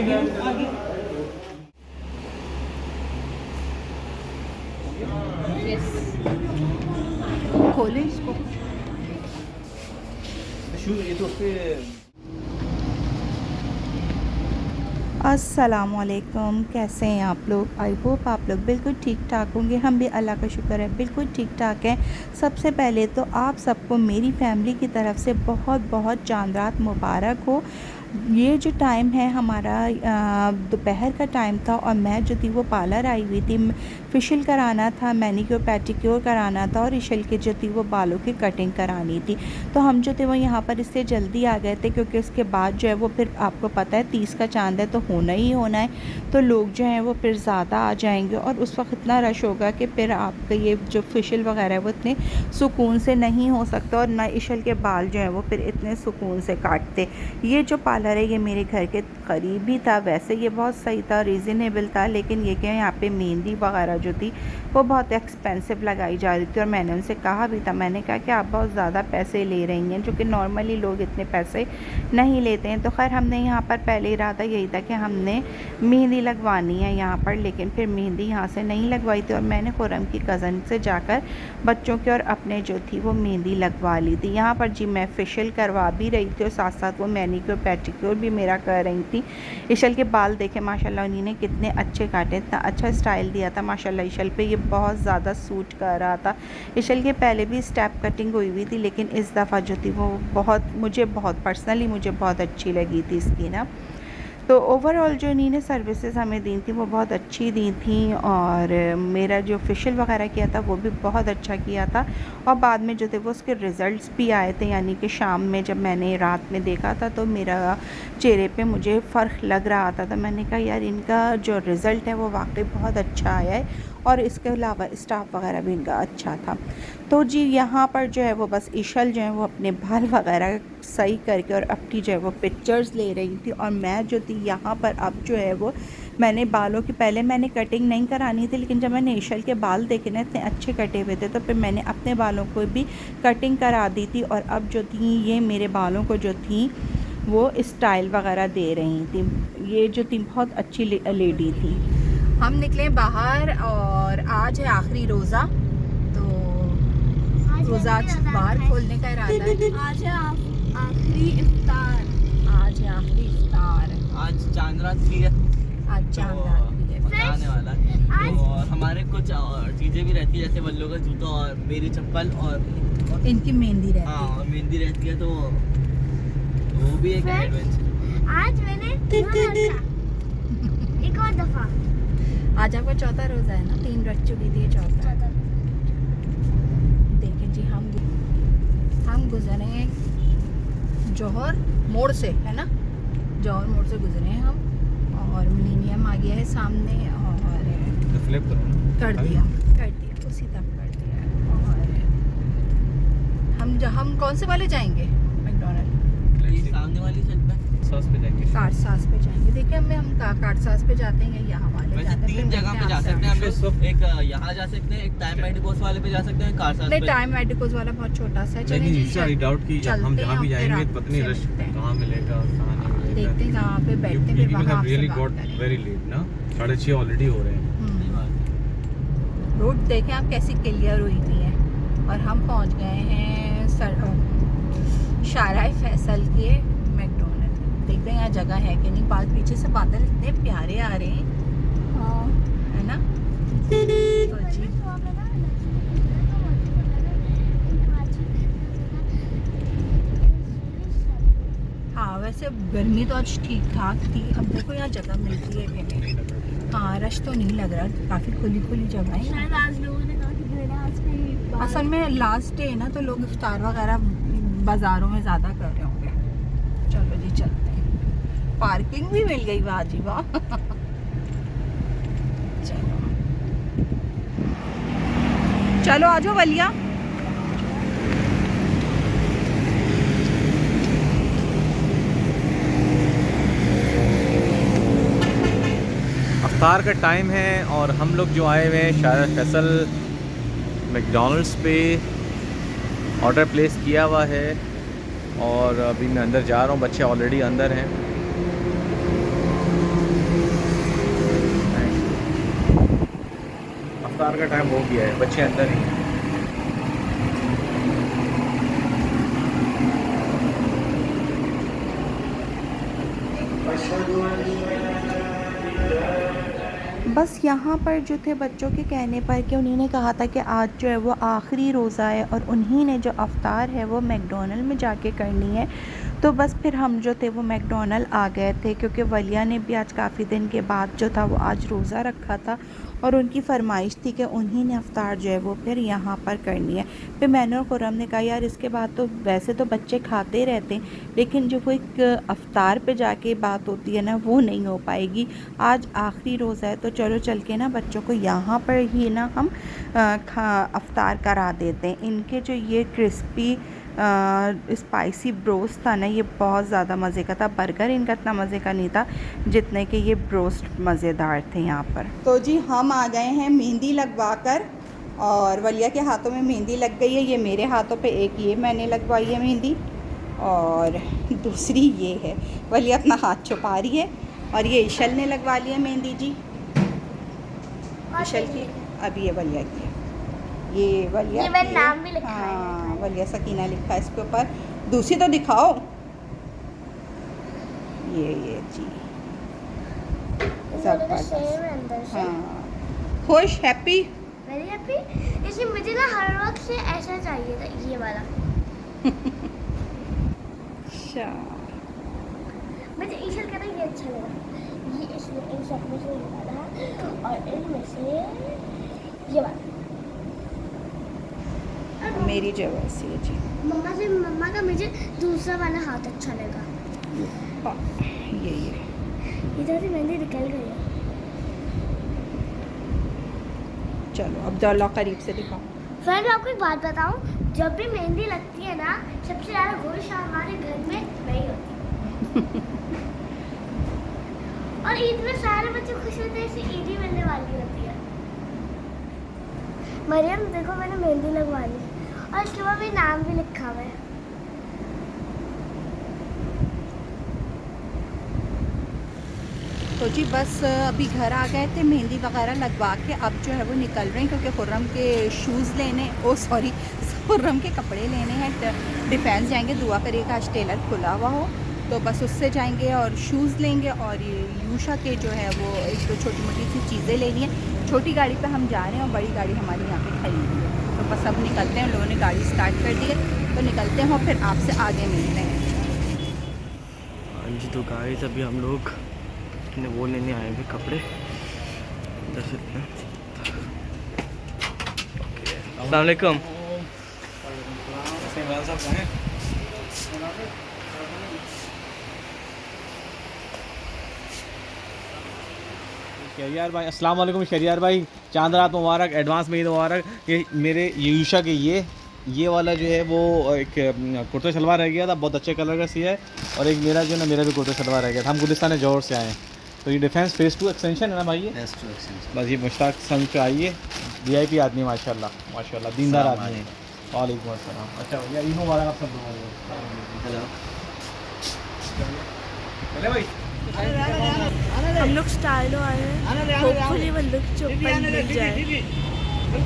आगे खोले इसको। ये तो उसपे अस्सलामुअलैकुम, कैसे हैं आप लोग? आई होप आप लोग बिल्कुल ठीक ठाक होंगे। हम भी अल्लाह का शुक्र है बिल्कुल ठीक ठाक हैं। सबसे पहले तो आप सबको मेरी फैमिली की तरफ से बहुत बहुत चांद रात मुबारक हो। ये जो टाइम है हमारा दोपहर का टाइम था और मैं जो थी वो पार्लर आई हुई थी, फेशियल कराना था, मैनिक्योर पैटिक्योर कराना था और इशल के जो थी वो बालों की कटिंग करानी थी। तो हम जो थे वो यहाँ पर इससे जल्दी आ गए थे क्योंकि उसके बाद जो है वो फिर आपको पता है 30 का चांद है तो होना ही होना है, तो लोग जो हैं वो फिर ज़्यादा आ जाएंगे और उस वक्त इतना रश होगा कि फिर आपका ये जो फेशियल वगैरह है वो इतने सुकून से नहीं हो सकता और ना इशल के बाल जो हैं वो फिर इतने सुकून से काटते। ये जो पार्लर है ये मेरे घर के करीब ही था, वैसे ये बहुत सही था, रीज़नेबल था, लेकिन ये क्या यहाँ पे मेहंदी वगैरह जो थी वो बहुत एक्सपेंसिव लगाई जा रही थी और मैंने उनसे कहा भी था, मैंने कहा कि आप बहुत ज़्यादा पैसे ले रही हैं जो कि नॉर्मली लोग इतने पैसे नहीं लेते हैं। तो खैर हमने यहाँ पर पहले इरादा यही था कि हमने मेहंदी लगवानी है यहाँ पर, लेकिन फिर मेहंदी यहाँ से नहीं लगवाई थी और मैंने खुरम की कज़न से जाकर बच्चों के और अपने जो थी वो मेहंदी लगवा ली थी। यहाँ पर जी मैं फेशियल करवा भी रही थी और साथ साथ वो मैनिक्योर पैटिक्योर भी मेरा कर रही थी। इशल के बाल देखे माशाल्लाह उन्होंने कितने अच्छे काटे, इतना अच्छा स्टाइल दिया था माशाल्लाह, इशल पे ये बहुत ज़्यादा सूट कर रहा था। इशल के पहले भी स्टेप कटिंग हुई थी लेकिन इस दफ़ा जो थी वो मुझे बहुत अच्छी लगी थी इसकी ना। तो ओवरऑल जो इन्हीं ने सर्विसेज हमें दी थी वो बहुत अच्छी दी थी और मेरा जो फेशियल वगैरह किया था वो भी बहुत अच्छा किया था और बाद में जो थे वो उसके रिज़ल्ट्स भी आए थे, यानी कि शाम में जब मैंने रात में देखा था तो मेरा चेहरे पे मुझे फ़र्क लग रहा था। तो मैंने कहा यार इनका जो रिज़ल्ट है वो वाकई बहुत अच्छा आया है और इसके अलावा स्टाफ वगैरह भी इनका अच्छा था। तो जी यहाँ पर जो है वो बस इशल जो है वो अपने बाल वगैरह सही करके और अपनी जो है वो पिक्चर्स ले रही थी और मैं जो थी यहाँ पर अब जो है वो मैंने बालों की पहले मैंने कटिंग नहीं करानी थी, लेकिन जब मैंने इशल के बाल देखे ना इतने अच्छे कटे हुए थे तो फिर मैंने अपने बालों को भी कटिंग करा दी थी और अब जो थी ये मेरे बालों को जो थी वो स्टाइल वगैरह दे रही थी। ये जो थी बहुत अच्छी लेडी थी। हम निकले बाहर और आज है आखिरी रोज़ा, तो रोज़ा आज बाहर खोलने का इरादा है। आज है आखिरी इफ्तार। आज है आखिरी इफ्तार। आज चांद रात भी है, आज चांद रात भी है। आने वाला है तो और हमारे कुछ और चीज़ें भी रहती है जैसे बल्लों का जूता और मेरी चप्पल और इनकी मेहंदी रहती हाँ है। और मेहंदी रहती है, तो वो भी एक एडवेंचर। आज मैंने एक और दफा आज आपका चौथा रोज़ा है ना, 3 रख चुकी थी, चौथा। देखिए जी हम गुजरे जौहर मोड़ से, है ना, जौहर मोड़ से गुजरे हैं हम और मिलेनियम आ गया है सामने और फ्लिप कर दिया उसी तरफ कर दिया। और हम कौन से वाले जाएंगे? मैकडॉनल्ड सामने वाली साइड पे सॉस पे जाएंगे, कारसास पे जाएंगे। देखिए हम कारसास पे जाते हैं, यहाँ वाले वैसे जाते हैं। 3 जगह पे जा सकते हैं हम लोग, एक यहाँ जा सकते हैं, एक टाइम मेडिकोस वाले पे जा सकते हैं, कारसास नहीं, पे। टाइम मेडिकोस वाला बहुत छोटा सा है। चलिए लेकिन जी, इसका डाउट कि हम जहाँ भी जाएंगे फिर पता नहीं रश मिलते हैं। कहाँ मिलेगा कहाँ नहीं मिलेगा। देखते हैं कहाँ पे बैठते हैं, फिर वहाँ रियली आपसे गॉट बात करेंगे। वेरी लेट ना, 6:30 ऑलरेडी हो रहे हैं। रोड देखें आप कैसी क्लियर हुई हुई है और हम पहुँच गए हैं शाहराह फैसल के मैकडॉनल्ड। देखते हैं यहाँ जगह है कि नहीं। बाद पीछे से बादल इतने प्यारे आ रहे हैं, है ना। तो जी हाँ, वैसे गर्मी तो आज ठीक ठाक थी। अब देखो यहाँ जगह मिलती है कि नहीं। हाँ, रश तो नहीं लग रहा, काफ़ी खुली जगह है। शायद आज लोगों ने कहा कि मेरे आज कहीं असल में लास्ट डे है ना, तो लोग इफ्तार वगैरह बाज़ारों में ज़्यादा कर रहे होंगे। चलो जी चलते हैं। पार्किंग भी मिल गई, वाह जी वाह। चलो आ जाओ वलिया। अफ्तार का टाइम है और हम लोग जो आए हुए हैं शाहराह फैसल मैकडॉनल्ड्स पे ऑर्डर प्लेस किया हुआ है और अभी मैं अंदर जा रहा हूँ, बच्चे ऑलरेडी अंदर हैं। इफ्तार का टाइम हो गया है, बच्चे अंदर ही हैं। बस यहाँ पर जो थे बच्चों के कहने पर कि उन्हीं ने कहा था कि आज जो है वो आखिरी रोज़ा है और उन्हीं ने जो अफ्तार है वो मैकडॉनल्ड में जाके करनी है। तो बस फिर हम जो थे वो मैकडॉनल्ड आ गए थे, क्योंकि वलिया ने भी आज काफ़ी दिन के बाद जो था वो आज रोज़ा रखा था और उनकी फ़रमाइश थी कि उन्हीं ने अफ्तार जो है वो फिर यहाँ पर करनी है। फिर मैंने और खुर्रम ने कहा यार इसके बाद तो वैसे तो बच्चे खाते रहते हैं, लेकिन जो वो एक अफ्तार पे जाके बात होती है ना वो नहीं हो पाएगी। आज आखिरी रोज़ा है तो चलो चल के ना बच्चों को यहाँ पर ही ना हम अफ्तार करा देते हैं। इनके जो ये क्रिस्पी स्पाइसी ब्रोस्ट था ना ये बहुत ज़्यादा मज़े का था। बर्गर इनका इतना मज़े का नहीं था जितने कि ये ब्रोस्ट मज़ेदार थे यहाँ पर। तो जी हम आ गए हैं मेहंदी लगवा कर, और वलिया के हाथों में मेहंदी लग गई है। ये मेरे हाथों पे एक ये मैंने लगवाई है मेहंदी और दूसरी ये है। वलिया अपना हाथ छुपा रही है और ये इशल ने लगवा लिया मेहंदी जी, इशल की। अभी ये वलिया की है, ये वलिया ये मैंने की नाम भी लिखा है। हाँ वलिया सकीना लिखा है इसके ऊपर। दूसरी तो दिखाओ, ये जी जबरदस्त। हाँ खुश हैप्पी वेरी हैप्पी। इसे मुझे ना हर वक्त से ऐसा चाहिए था, ये वाला। अच्छा मुझे ईशल कहता है ये अच्छा लगा, ये इसमें इन सब में से ये वाला और इनमें से ये वाला। और मेरी जो वैसी है जी। मम्मा का मुझे दूसरा वाला हाथ अच्छा लगा। ये इधर से मेहंदी निकल गई है। चलो अब जाओ करीब से दिखाओ। फ्रेंड आपको एक बात बताऊं, जब भी मेहंदी लगती है ना सबसे ज़्यादा खुश हमारे घर में नहीं होती। और ईद में सारे बच्चे खुश होते हैं, इसे ईद ही मिलने वाली होती है। मरियम देखो मैंने मेहंदी लगवा ली और इसके बाद मेरा नाम भी लिखा हुआ है। तो जी बस अभी घर आ गए थे, मेहंदी वगैरह लगवा के अब जो है वो निकल रहे हैं, क्योंकि खुर्रम के शूज़ लेने खुर्रम के कपड़े लेने हैं। डिफेंस जाएंगे, दुआ करिएगा आज टेलर खुला हुआ हो, तो बस उससे जाएंगे और शूज़ लेंगे। और ये यूशा के जो है वो एक तो छोटी मोटी सी चीज़ें लेनी है। छोटी गाड़ी पे हम जा रहे हैं और बड़ी गाड़ी हमारी यहाँ पे खड़ी हुई है। तो बस अब निकलते हैं, लोगों ने गाड़ी स्टार्ट कर दी है तो निकलते हैं और फिर आपसे आगे मिलते हैं। हाँ जी, तो गाइस अभी हम लोग वो लेने आए थे कपड़े। अस्सलाम वालेकुम। शहरियार भाई अस्सलाम वालेकुम। शहरियार भाई चांद रात मुबारक, एडवांस में ईद मुबारक। ये मेरे यूशा के ये वाला जो है वो एक कुर्ता शलवार रह गया था, बहुत अच्छे कलर का सी है। और एक मेरा जो है ना, मेरा भी कुर्ता शलवार रह गया था। हम गुलिस्तान जौहर से आए हैं। तो ये डिफेंस फेज़ 2 एक्सटेंशन है ना भाई, ये फेज़ 2 एक्सटेंशन। बस ये मुश्ताक संग पे आइए, VIP आदमी माशाल्लाह माशाल्लाह, दीनदार आदमी है। वालेकुम अस्सलाम। अच्छा भैया ईद मुबारक आप सब लोगों को। हेलो चले भाई, हम लोग स्टाइलो आए हैं, होपफुली वल्लू की चप्पल मिल जाए। तो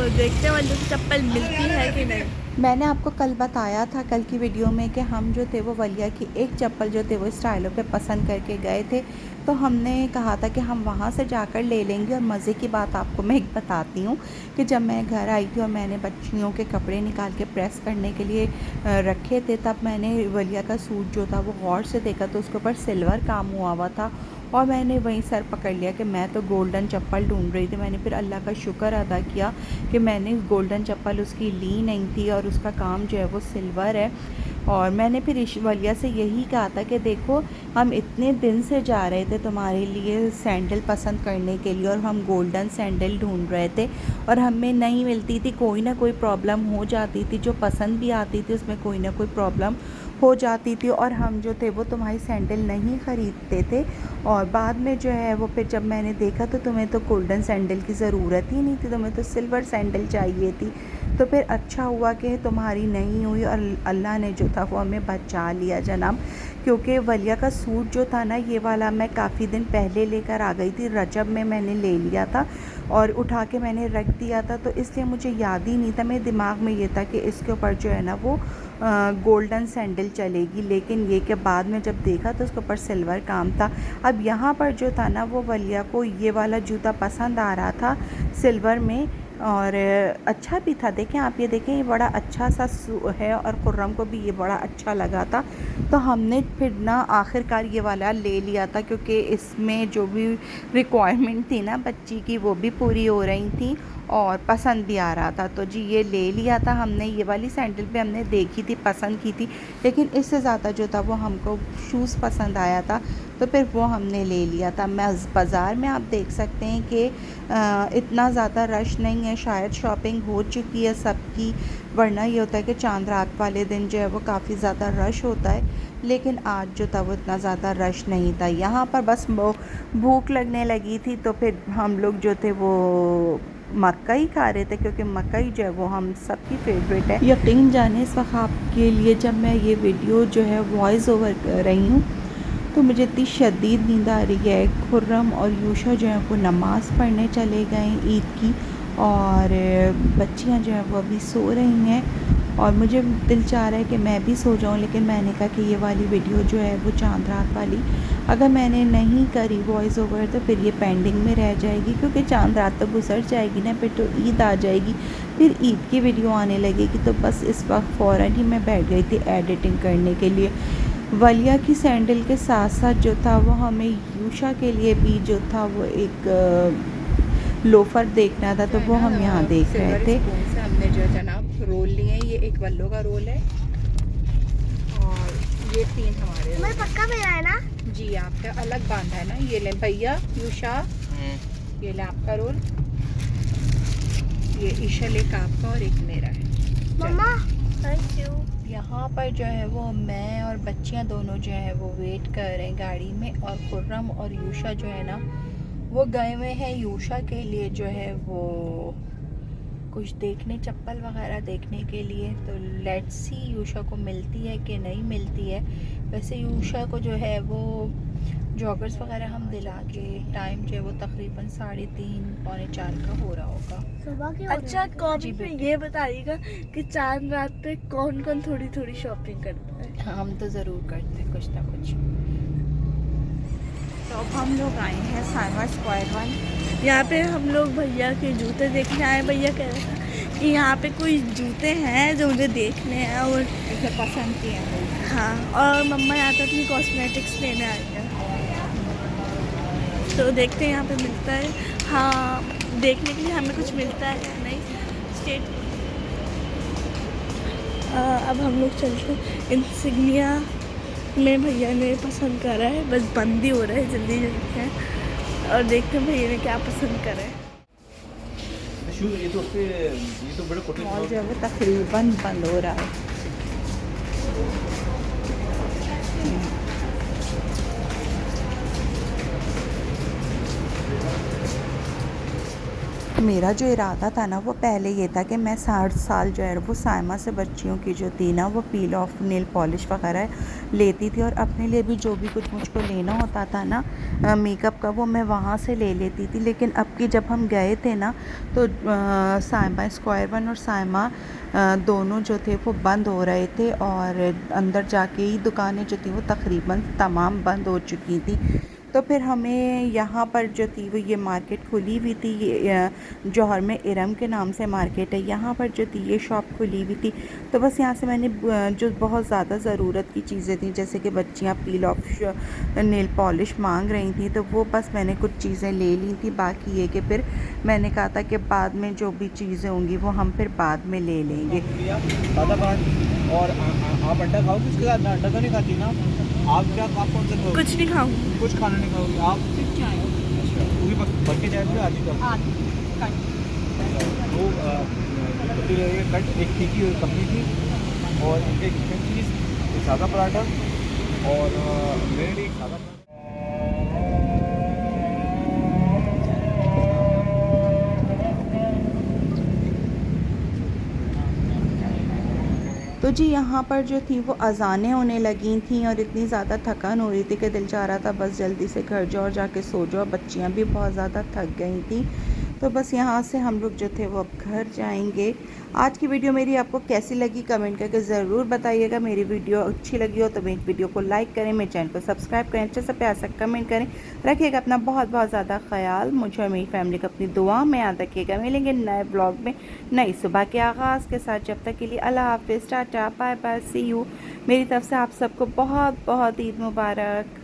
देखते हैं वल्लू की चप्पल मिलती है कि नहीं। मैंने आपको कल बताया था कल की वीडियो में कि हम जो थे वो वलिया की एक चप्पल जो थे वो स्टाइलों पे पसंद करके गए थे। तो हमने कहा था कि हम वहाँ से जाकर ले लेंगे। और मज़े की बात आपको मैं एक बताती हूँ कि जब मैं घर आई थी और मैंने बच्चियों के कपड़े निकाल के प्रेस करने के लिए रखे थे, तब मैंने वलिया का सूट जो था वो गौर से देखा तो उसके ऊपर सिल्वर काम हुआ था। और मैंने वहीं सर पकड़ लिया कि मैं तो गोल्डन चप्पल ढूंढ रही थी। मैंने फिर अल्लाह का शुक्र अदा किया कि मैंने गोल्डन चप्पल उसकी ली नहीं थी और उसका काम जो है वो सिल्वर है। और मैंने फिर वलिया से यही कहा था कि देखो हम इतने दिन से जा रहे थे तुम्हारे लिए सैंडल पसंद करने के लिए और हम गोल्डन सैंडल ढूंढ रहे थे और हमें नहीं मिलती थी, कोई ना कोई प्रॉब्लम हो जाती थी, जो पसंद भी आती थी उसमें कोई ना कोई प्रॉब्लम हो जाती थी और हम जो थे वो तुम्हारी सैंडल नहीं ख़रीदते थे। और बाद में जो है वो फिर जब मैंने देखा तो तुम्हें तो गोल्डन सैंडल की ज़रूरत ही नहीं थी, तुम्हें तो सिल्वर सैंडल चाहिए थी। तो फिर अच्छा हुआ कि तुम्हारी नहीं हुई और अल्लाह ने जो था वो हमें बचा लिया जनाब। क्योंकि वलिया का सूट जो था ना ये वाला मैं काफ़ी दिन पहले लेकर आ गई थी, रजब में मैंने ले लिया था। और उठा के मैंने रख दिया था, तो इसलिए मुझे याद ही नहीं था। मेरे दिमाग में ये था कि इसके ऊपर जो है ना वो गोल्डन सैंडल चलेगी, लेकिन ये कि बाद में जब देखा तो उसके ऊपर सिल्वर काम था। अब यहाँ पर जो था ना वो वलिया को ये वाला जूता पसंद आ रहा था सिल्वर में, और अच्छा भी था। देखें आप, ये देखें, ये बड़ा अच्छा सा है और खुर्रम को भी ये बड़ा अच्छा लगा था। तो हमने फिर ना आखिरकार ये वाला ले लिया था, क्योंकि इसमें जो भी रिक्वायरमेंट थी ना बच्ची की वो भी पूरी हो रही थी और पसंद भी आ रहा था। तो जी ये ले लिया था हमने। ये वाली सैंडल भी हमने देखी थी, पसंद की थी, लेकिन इससे ज़्यादा जो था वो हमको शूज़ पसंद आया था, तो फिर वो हमने ले लिया था। मैं बाज़ार में आप देख सकते हैं कि इतना ज़्यादा रश नहीं है, शायद शॉपिंग हो चुकी है सबकी, वरना ये होता है कि चांद रात वाले दिन जो है वो काफ़ी ज़्यादा रश होता है, लेकिन आज जो था वो इतना ज़्यादा रश नहीं था। यहाँ पर बस भूख लगने लगी थी, तो फिर हम लोग जो थे वो मक्का ही खा रहे थे, क्योंकि मक्का ही जो है वो हम सबकी फेवरेट है। यकीन जाने इस वक्त आपके लिए जब मैं ये वीडियो जो है वॉइस ओवर कर रही हूँ तो मुझे इतनी शदीद नींद आ रही है। खुर्रम और यूशा जो है वो नमाज़ पढ़ने चले गए ईद की, और बच्चियाँ जो हैं वो अभी सो रही हैं, और मुझे दिल चाह रहा है कि मैं भी सो जाऊं, लेकिन मैंने कहा कि ये वाली वीडियो जो है वो चांद रात वाली अगर मैंने नहीं करी वॉइस ओवर तो फिर ये पेंडिंग में रह जाएगी, क्योंकि चांद रात तो गुजर जाएगी ना, फिर तो ईद आ जाएगी, फिर ईद की वीडियो आने लगेगी। तो बस इस वक्त फ़ौरन ही मैं बैठ गई थी एडिटिंग करने के लिए। वलिया की सैंडल के साथ साथ जो था वो हमें यूशा के लिए भी जो था वो एक लोफर देखना था, तो वो हम यहाँ देख रहे थे। से हमने जो है जनाब रोल लिए हैं, ये एक वल्लो का रोल है और ये 3 हमारे रोल। पक्का मेरा है ना जी, आपका अलग बांधा है ना। ये ले भैया यूशा, ये ले आपका रोल, ये ईशल एक आपका और एक मेरा है। मम्मा थैंक यू। यहाँ पर जो है वो मैं और बच्चियाँ दोनों जो है वो वेट कर रहे हैं गाड़ी में, और खुर्रम और यूशा जो है ना वो गए हुए हैं यूशा के लिए जो है वो कुछ देखने, चप्पल वगैरह देखने के लिए। तो लेट्स सी यूशा को मिलती है कि नहीं मिलती है। वैसे यूशा को जो है वो जॉगर्स वगैरह हम दिला के टाइम जो है वो तकरीबन 3:30 पौने 4 का हो रहा होगा। सुबह के अच्छा कमेंट में ये बताइएगा कि चांद रात पे कौन कौन थोड़ी थोड़ी शॉपिंग करता है। हम तो ज़रूर करते हैं कुछ ना कुछ। तो अब हम लोग आए हैं साइमा स्क्वायर 1। यहाँ पे हम लोग भैया के जूते देखने आए। भैया कह रहा था कि यहाँ पे कोई जूते हैं जो मुझे देखने हैं और इसे पसंद किए हैं। हाँ, और मम्मा यहाँ पे अपनी कॉस्मेटिक्स लेने आई है, तो देखते हैं यहाँ पे मिलता है। हाँ, देखने के लिए हमें कुछ मिलता है या नहीं। स्टेट अब हम लोग चलते हैं। इंसिग्निया में भैया ने पसंद करा है, बस बंद ही हो रहा है जल्दी जल्दी है, और देखते हैं भैया ने क्या पसंद करा है। ये तो बड़े कोटे मॉल जो है वो तकरीबन बंद हो रहा है। मेरा जो इरादा था ना वो पहले ये था कि मैं 60 साल जो है वो साइमा से बच्चियों की जो थी ना वो पील ऑफ नेल पॉलिश वगैरह लेती थी, और अपने लिए भी जो भी कुछ मुझको लेना होता था ना मेकअप का वो मैं वहाँ से ले लेती थी। लेकिन अब की जब हम गए थे ना तो साइमा स्क्वायर 1 और साइमा दोनों जो थे वो बंद हो रहे थे, और अंदर जाके ही दुकानें जो थी वो तकरीबन तमाम बंद हो चुकी थी। तो फिर हमें यहाँ पर जो थी वो ये मार्केट खुली हुई थी, ये जौहर में इरम के नाम से मार्केट है, यहाँ पर जो थी ये शॉप खुली हुई थी। तो बस यहाँ से मैंने जो बहुत ज़्यादा ज़रूरत की चीज़ें थी, जैसे कि बच्चियाँ पील ऑफ नेल पॉलिश मांग रही थी, तो वो बस मैंने कुछ चीज़ें ले ली थी। बाकी ये कि फिर मैंने कहा था कि बाद में जो भी चीज़ें होंगी वो हम फिर बाद में ले लेंगे। और आप अंडा खाओगे उसके साथ? अंडा तो नहीं खाती ना आप? क्या आप कौन सा खाओगे? कुछ नहीं खाऊंगी। कुछ खाना नहीं खाओगी आप? पूरी पक के जाए आधी का वो कट एक थी की कमी थी, और एक चिकन चीज़, एक सादा पराठा, और मेरे लिए एक सादा पराठा। तो जी यहाँ पर जो थी वो अज़ानें होने लगी थी, और इतनी ज़्यादा थकान हो रही थी कि दिल चाह रहा था बस जल्दी से घर जाओ और जाके सो जाओ। बच्चियाँ भी बहुत ज़्यादा थक गई थी, तो बस यहाँ से हम लोग जो थे वो अब घर जाएंगे। आज की वीडियो मेरी आपको कैसी लगी कमेंट करके ज़रूर बताइएगा। मेरी वीडियो अच्छी लगी हो तो मेरी वीडियो को लाइक करें, मेरे चैनल को सब्सक्राइब करें, अच्छे से प्यार से कमेंट करें। रखिएगा अपना बहुत बहुत ज़्यादा ख्याल, मुझे और मेरी फैमिली को अपनी दुआ में याद रखिएगा। मिलेंगे नए ब्लॉग में नई सुबह के आगाज़ के साथ। जब तक के लिए अल्लाह हाफिज़, tata, bye bye, see you. मेरी तरफ से आप सबको बहुत बहुत ईद मुबारक।